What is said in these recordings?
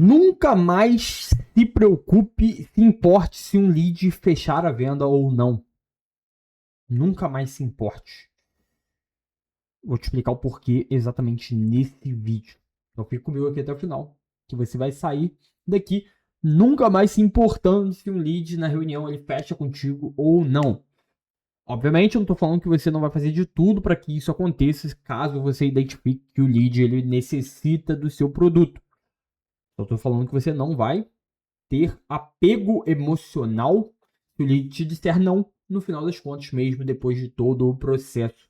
Nunca mais se preocupe, se importe se um lead fechar a venda ou não. Nunca mais se importe. Vou te explicar o porquê exatamente nesse vídeo. Então fica comigo aqui até o final, que você vai sair daqui nunca mais se importando se um lead na reunião ele fecha contigo ou não. Obviamente eu não estou falando que você não vai fazer de tudo para que isso aconteça, caso você identifique que o lead ele necessita do seu produto. Eu estou falando que você não vai ter apego emocional se o lead te disser não, no final das contas, mesmo depois de todo o processo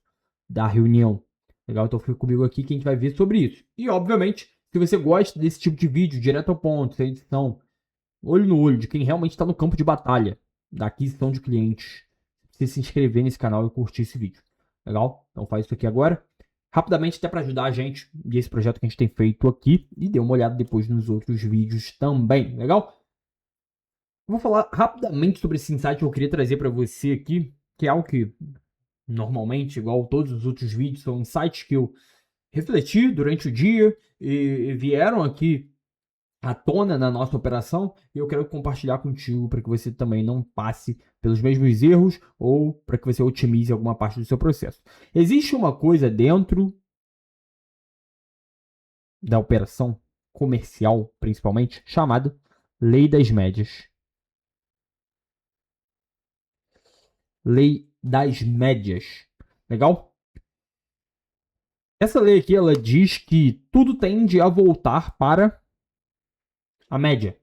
da reunião. Legal? Então fica comigo aqui que a gente vai ver sobre isso. E, obviamente, se você gosta desse tipo de vídeo, direto ao ponto, sem edição, olho no olho, de quem realmente está no campo de batalha da aquisição de clientes, você se inscrever nesse canal e curtir esse vídeo. Legal? Então faz isso aqui agora. Rapidamente, até para ajudar a gente e esse projeto que a gente tem feito aqui. E dê uma olhada depois nos outros vídeos também. Legal? Vou falar rapidamente sobre esse insight que eu queria trazer para você aqui, que é algo que normalmente, igual todos os outros vídeos, são insights que eu refleti durante o dia e vieram aqui à tona na nossa operação e eu quero compartilhar contigo para que você também não passe pelos mesmos erros ou para que você otimize alguma parte do seu processo. Existe uma coisa dentro da operação comercial, principalmente, chamada Lei das Médias. Lei das Médias. Legal? Essa lei aqui, ela diz que tudo tende a voltar para a média.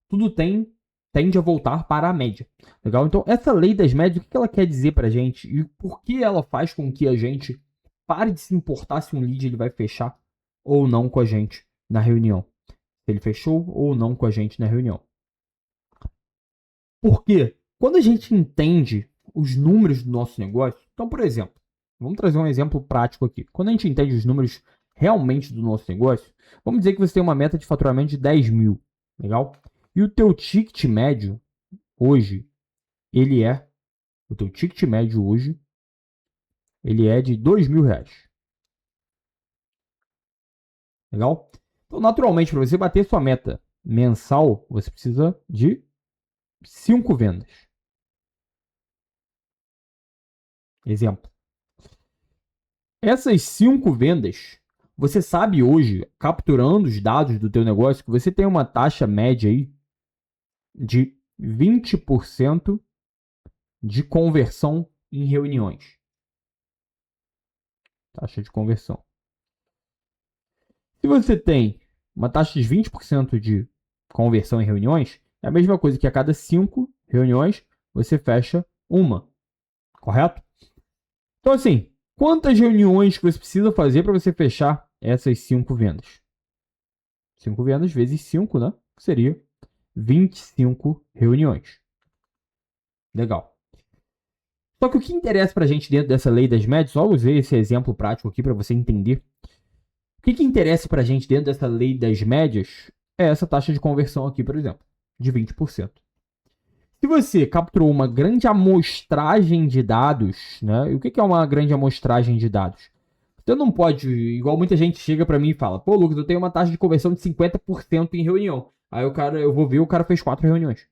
Tudo tende a voltar para a média. Legal? Então, essa lei das médias, o que ela quer dizer para a gente? E por que ela faz com que a gente pare de se importar se um lead ele vai fechar ou não com a gente na reunião? Se ele fechou ou não com a gente na reunião. Porque quando a gente entende os números do nosso negócio, então, por exemplo, vamos trazer um exemplo prático aqui. Quando a gente entende os números realmente do nosso negócio, vamos dizer que você tem uma meta de faturamento de 10 mil, legal? E o teu ticket médio hoje, o teu ticket médio hoje, ele é de 2 mil reais, legal? Então, naturalmente, para você bater sua meta mensal, você precisa de 5 vendas. Exemplo. Essas 5 vendas, você sabe hoje, capturando os dados do teu negócio, que você tem uma taxa média aí de 20% de conversão em reuniões. Taxa de conversão. Se você tem uma taxa de 20% de conversão em reuniões, é a mesma coisa que a cada 5 reuniões você fecha uma. Correto? Então, assim, quantas reuniões que você precisa fazer para você fechar essas 5 vendas? 5 vendas vezes 5, né? Seria 25 reuniões. Legal. Só que o que interessa pra gente dentro dessa lei das médias, só usei esse exemplo prático aqui para você entender. O que interessa pra gente dentro dessa lei das médias é essa taxa de conversão aqui, por exemplo, de 20%. Se você capturou uma grande amostragem de dados, né? E o que é uma grande amostragem de dados? Você não pode, igual muita gente chega para mim e fala, pô, Lucas, eu tenho uma taxa de conversão de 50% em reunião. Aí eu vou ver, o cara fez 4 reuniões.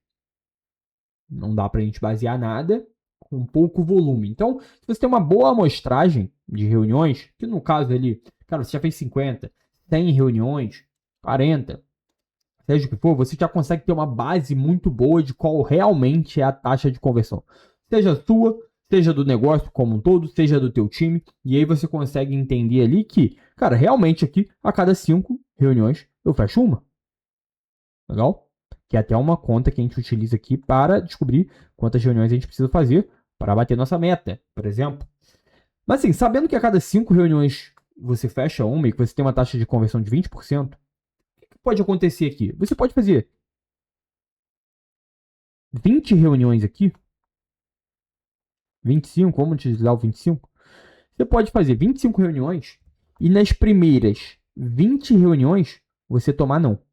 Não dá pra gente basear nada com pouco volume. Então, se você tem uma boa amostragem de reuniões, que no caso ali, cara, você já fez 50, 100 reuniões, 40, seja o que for, você já consegue ter uma base muito boa de qual realmente é a taxa de conversão. Seja sua, seja do negócio como um todo, seja do teu time, e aí você consegue entender ali que, cara, realmente aqui, a cada 5 reuniões, eu fecho uma. Legal? Que é até uma conta que a gente utiliza aqui para descobrir quantas reuniões a gente precisa fazer para bater nossa meta, por exemplo. Mas assim, sabendo que a cada 5 reuniões você fecha uma e que você tem uma taxa de conversão de 20%, o que pode acontecer aqui? Você pode fazer 20 reuniões aqui, 25, vamos utilizar o 25. Você pode fazer 25 reuniões e nas primeiras 20 reuniões você tomar não.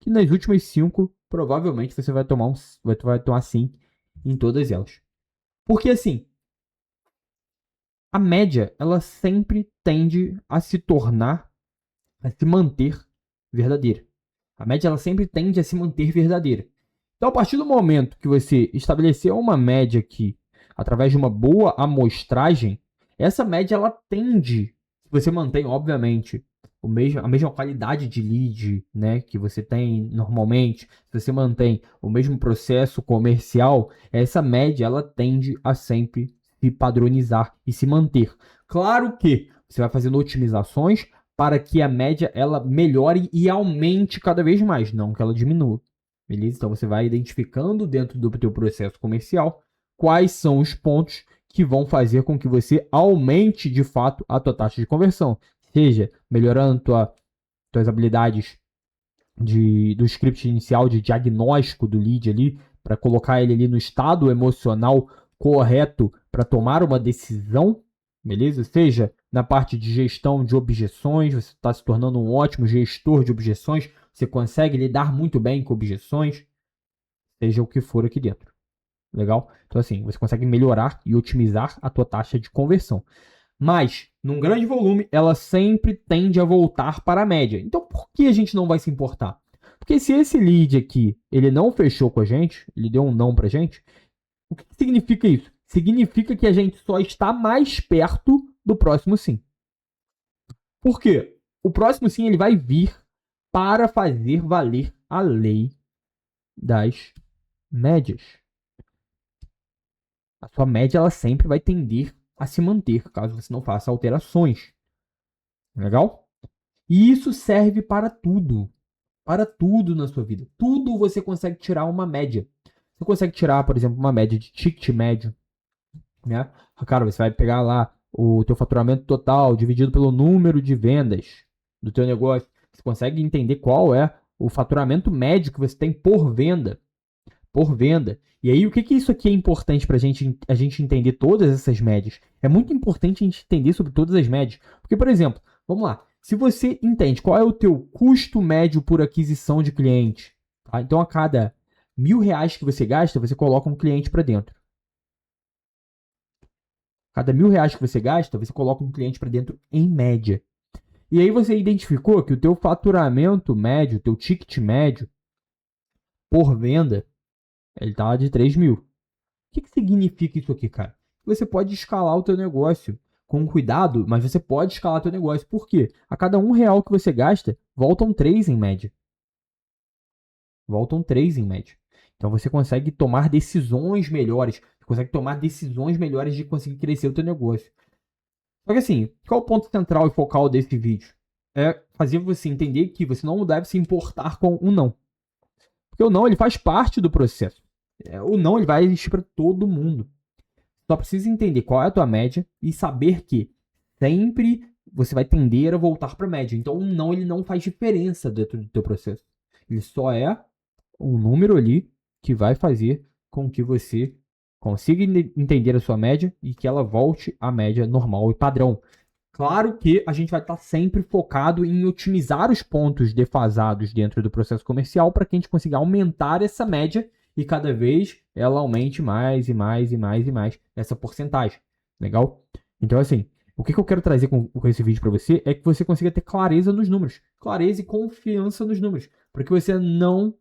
Que nas últimas 5, provavelmente você vai tomar sim em todas elas. Porque assim, a média, ela sempre tende a se tornar, a se manter verdadeira. A média ela sempre tende a se manter verdadeira. Então, a partir do momento que você estabeleceu uma média aqui, através de uma boa amostragem, essa média ela tende, se você mantém, obviamente, a mesma qualidade de lead, né, que você tem normalmente, se você mantém o mesmo processo comercial, essa média ela tende a sempre se padronizar e se manter. Claro que você vai fazendo otimizações para que a média ela melhore e aumente cada vez mais, não que ela diminua. Beleza? Então você vai identificando dentro do teu processo comercial quais são os pontos que vão fazer com que você aumente de fato a tua taxa de conversão, seja melhorando tuas habilidades do script inicial de diagnóstico do lead ali, para colocar ele ali no estado emocional correto para tomar uma decisão, beleza? Seja na parte de gestão de objeções, você está se tornando um ótimo gestor de objeções, você consegue lidar muito bem com objeções, seja o que for aqui dentro. Legal? Então, assim, você consegue melhorar e otimizar a tua taxa de conversão. Mas, num grande volume, ela sempre tende a voltar para a média. Então, por que a gente não vai se importar? Porque se esse lead aqui, ele não fechou com a gente, ele deu um não para a gente, o que significa isso? Significa que a gente só está mais perto do próximo sim. Por quê? O próximo sim ele vai vir para fazer valer a lei das médias. A sua média ela sempre vai tender a se manter, caso você não faça alterações. Legal? E isso serve para tudo. Para tudo na sua vida. Tudo você consegue tirar uma média. Você consegue tirar, por exemplo, uma média de ticket médio. Né? Cara, você vai pegar lá o teu faturamento total dividido pelo número de vendas do teu negócio. Você consegue entender qual é o faturamento médio que você tem por venda. Por venda. E aí, o que isso aqui é importante para a gente entender todas essas médias? É muito importante a gente entender sobre todas as médias. Porque, por exemplo, vamos lá. Se você entende qual é o teu custo médio por aquisição de cliente, tá? Então a cada R$ 1.000 que você gasta, você coloca um cliente para dentro. Cada R$ 1.000 que você gasta, você coloca um cliente para dentro em média. E aí você identificou que o teu faturamento médio, o teu ticket médio por venda, ele tá de 3 mil. O que significa isso aqui, cara? Você pode escalar o teu negócio com cuidado, mas você pode escalar o teu negócio. Por quê? A cada R$ 1 que você gasta, voltam 3 em média. Voltam 3 em média. Então você consegue tomar decisões melhores. Você consegue tomar decisões melhores de conseguir crescer o teu negócio. Só que assim, qual é o ponto central e focal desse vídeo? É fazer você entender que você não deve se importar com o não. Porque o não ele faz parte do processo. O não ele vai existir para todo mundo. Só precisa entender qual é a tua média e saber que sempre você vai tender a voltar para a média. Então, um não ele não faz diferença dentro do teu processo. Ele só é um número ali que vai fazer com que você consiga entender a sua média e que ela volte à média normal e padrão. Claro que a gente vai estar sempre focado em otimizar os pontos defasados dentro do processo comercial para que a gente consiga aumentar essa média e cada vez ela aumente mais e mais e mais e mais essa porcentagem. Legal? Então, assim, o que eu quero trazer com esse vídeo para você é que você consiga ter clareza nos números. Clareza e confiança nos números. Para que você não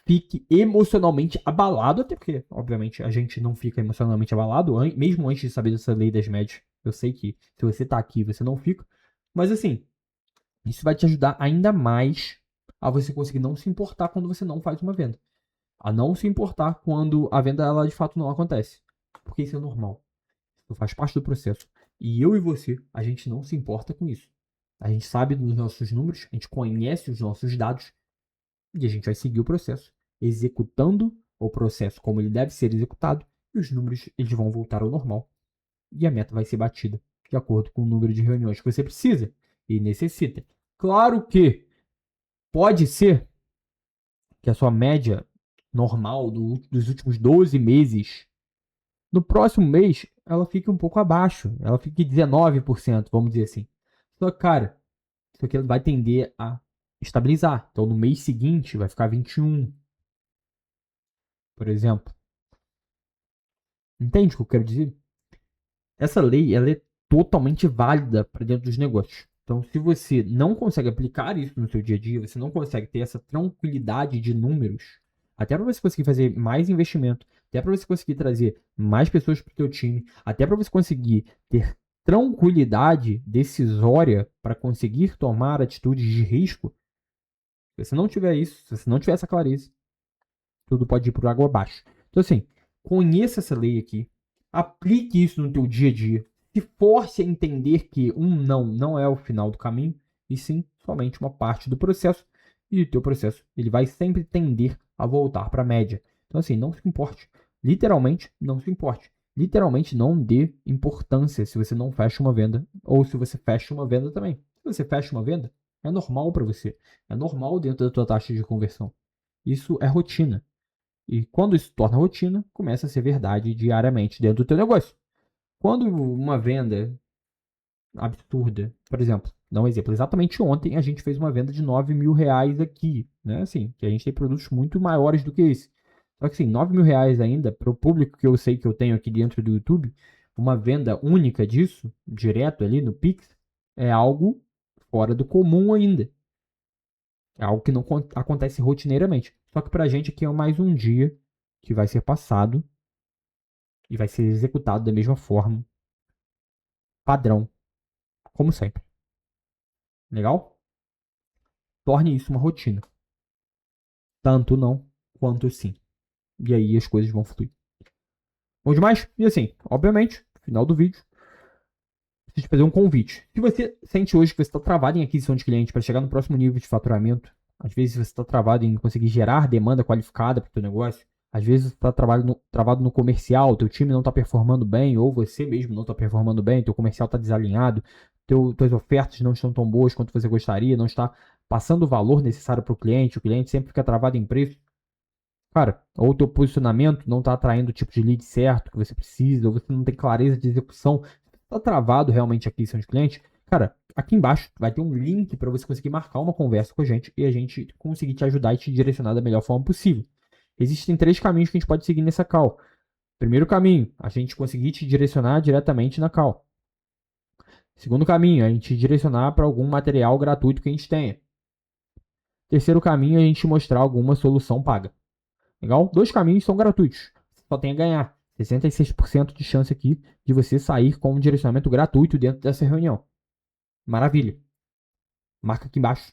fique emocionalmente abalado, até porque, obviamente, a gente não fica emocionalmente abalado, mesmo antes de saber dessa lei das médias. Eu sei que se você tá aqui, você não fica. Mas assim, isso vai te ajudar ainda mais a você conseguir não se importar quando você não faz uma venda. A não se importar quando a venda, ela de fato não acontece. Porque isso é normal. Isso faz parte do processo. E eu e você, a gente não se importa com isso. A gente sabe dos nossos números, a gente conhece os nossos dados e a gente vai seguir o processo, executando o processo como ele deve ser executado, e os números eles vão voltar ao normal. E a meta vai ser batida de acordo com o número de reuniões que você precisa e necessita. Claro que pode ser que a sua média normal dos últimos 12 meses, no próximo mês, ela fique um pouco abaixo. Ela fique 19%, vamos dizer assim. Só que, cara, isso aqui vai tender a estabilizar. Então, no mês seguinte, vai ficar 21, por exemplo. Entende o que eu quero dizer? Essa lei ela é totalmente válida para dentro dos negócios. Então, se você não consegue aplicar isso no seu dia a dia, você não consegue ter essa tranquilidade de números, até para você conseguir fazer mais investimento, até para você conseguir trazer mais pessoas para o seu time, até para você conseguir ter tranquilidade decisória para conseguir tomar atitudes de risco, se você não tiver isso, se você não tiver essa clareza, tudo pode ir por água abaixo. Então, assim, conheça essa lei aqui, aplique isso no teu dia a dia, se force a entender que um não é o final do caminho, e sim somente uma parte do processo, e o teu processo ele vai sempre tender a voltar para a média. Então, assim, não se importe. Literalmente, não se importe. Literalmente, não dê importância se você não fecha uma venda, ou se você fecha uma venda também. Se você fecha uma venda, é normal para você. É normal dentro da tua taxa de conversão. Isso é rotina. E quando isso se torna rotina, começa a ser verdade diariamente dentro do teu negócio. Quando uma venda absurda, por exemplo, dá um exemplo, exatamente ontem a gente fez uma venda de 9 mil reais aqui, né? Assim, que a gente tem produtos muito maiores do que esse. Só que assim, 9 mil reais ainda, para o público que eu sei que eu tenho aqui dentro do YouTube, uma venda única disso, direto ali no Pix, é algo fora do comum ainda. É algo que não acontece rotineiramente. Só que pra gente aqui é mais um dia que vai ser passado e vai ser executado da mesma forma, padrão, como sempre. Legal? Torne isso uma rotina. Tanto não quanto sim. E aí as coisas vão fluir. Bom demais? E assim, obviamente, no final do vídeo, preciso fazer um convite. Se você sente hoje que você está travado em aquisição de cliente para chegar no próximo nível de faturamento, às vezes você está travado em conseguir gerar demanda qualificada para o seu negócio, às vezes você está travado no comercial, teu time não está performando bem, ou você mesmo não está performando bem, teu comercial está desalinhado, tuas ofertas não estão tão boas quanto você gostaria, não está passando o valor necessário para o cliente sempre fica travado em preço. Cara, ou o teu posicionamento não está atraindo o tipo de lead certo que você precisa, ou você não tem clareza de execução, está travado realmente a aquisição de cliente, cara, aqui embaixo vai ter um link para você conseguir marcar uma conversa com a gente e a gente conseguir te ajudar e te direcionar da melhor forma possível. Existem 3 caminhos que a gente pode seguir nessa call. Primeiro caminho, a gente conseguir te direcionar diretamente na call. Segundo caminho, a gente direcionar para algum material gratuito que a gente tenha. Terceiro caminho, a gente mostrar alguma solução paga. Legal? 2 caminhos são gratuitos. Você só tem a ganhar. 66% de chance aqui de você sair com um direcionamento gratuito dentro dessa reunião. Maravilha. Marca aqui embaixo.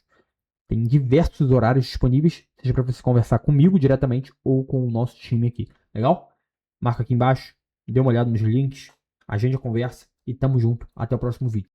Tem diversos horários disponíveis, seja para você conversar comigo diretamente ou com o nosso time aqui. Legal? Marca aqui embaixo. Dê uma olhada nos links. Agende a conversa. E tamo junto. Até o próximo vídeo.